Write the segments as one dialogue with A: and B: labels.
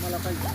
A: मला पाहिजे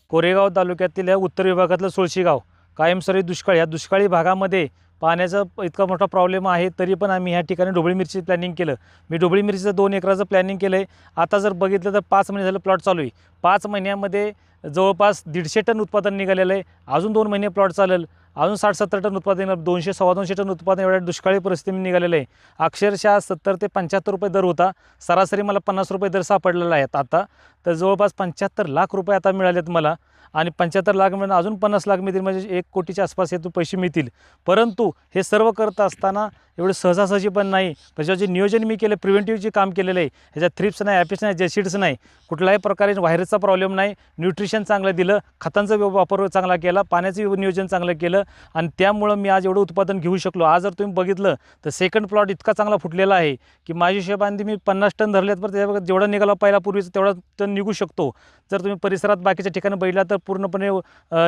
B: कोरेगाव तालुक्यातील उत्तर विभागातलं सोळशी गाव कायमस्वरूपी दुष्काळ, या दुष्काळी भागामध्ये पाण्याचा इतका मोठा प्रॉब्लेम आहे, तरी पण आम्ही ह्या ठिकाणी ढोबळी मिरची प्लॅनिंग केलं. मी ढोबळी मिरचीचं 2 एकराचं प्लॅनिंग केलं आहे. आता जर बघितलं तर 5 महिने झालं प्लॉट चालू आहे. 5 महिन्यामध्ये जवळपास 150 टन उत्पादन निघालेलं आहे. अजून 2 महिने प्लॉट चालेल, अजून 60-70 टन उत्पादन, 200 सव्वा 200 टन उत्पादन एवढ्या दुष्काळी परिस्थितीने निघालेलं आहे. अक्षरशः 70 ते 75 रुपये दर होता, सरासरी मला 50 रुपये दर सापडलेला आहे आता. तर जवळपास 75 लाख रुपये आता मिळालेत मला, आणि 75 लाख मिळून अजून 50 लाख मिळतील, म्हणजे 1 कोटीच्या आसपास हे पैसे मिळतील. परंतु हे सर्व करत असताना एवढे सहजासहजी पण नाही. त्याच्यावर जे नियोजन मी केलं, प्रिव्हेंटिव्हचे काम केलेलं आहे, ह्याच्यात थ्रिप्स नाही, ॲपिस नाही, जेसिड्स नाही, कुठल्याही प्रकारे व्हायरसचा प्रॉब्लेम नाही. न्यूट्रिशन चांगलं दिलं, खतांचा वापर चांगला केला, पाण्याचं नियोजन चांगलं केलं, आणि त्यामुळं मी आज एवढं उत्पादन घेऊ शकलो. आज जर तुम्ही बघितलं तर सेकंड प्लॉट इतका चांगला फुटलेला आहे की माझ्या हिशोबाने मी 50 टन धरलेत, पण त्याच्यावर जेवढा निघाला पहिला पूर्वीचं तेवढा टन निघू शकतो. जर तुम्ही परिसरात बाकीच्या ठिकाणी बघितला तर पूर्णपणे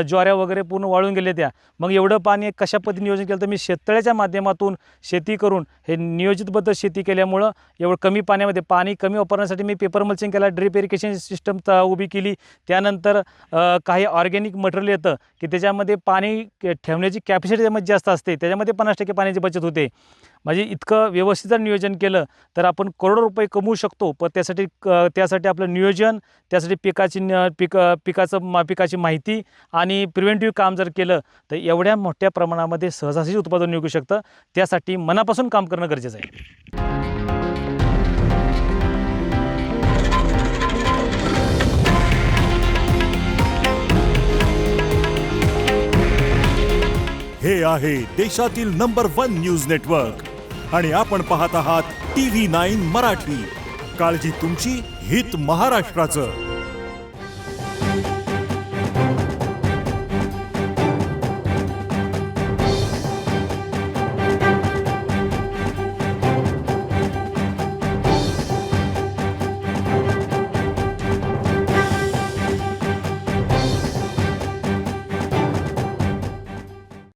B: ज्वाऱ्या वगैरे पूर्ण वाळून गेले त्या. मग एवढं पाणी कशा पद्धतीने नियोजन केलं तर मी शेततळ्याच्या माध्यमातून शेती करून हे नियोजितबद्ध शेती केल्यामुळं एवढं कमी पाण्यामध्ये पाणी कमी वापरण्यासाठी मी पेपर मल्चिंग केला, ड्रिप इरिगेशन सिस्टम उभी केली. त्यानंतर काही ऑर्गॅनिक मटेरियल येतं की त्याच्यामध्ये पाणी ठेवण्याची कॅपॅसिटी त्यामध्ये जास्त असते, त्याच्यामध्ये 50% पाण्याची बचत होते. म्हणजे इतकं व्यवस्थित जर नियोजन केलं तर आपण करोडो रुपये कमवू शकतो. पण त्यासाठी आपलं नियोजन, त्यासाठी पिकाची माहिती आणि प्रिव्हेंटिव्ह काम जर केलं तर एवढ्या मोठ्या प्रमाणामध्ये सहजासहजी उत्पादन निघू शकतं. त्यासाठी मनापासून काम करणं गरजेचं आहे.
C: हे आहे देशातील नंबर 1 न्यूज नेटवर्क आणि आपण पाहत आहात TV9 मराठी. काळजी तुमची, हित महाराष्ट्राचं.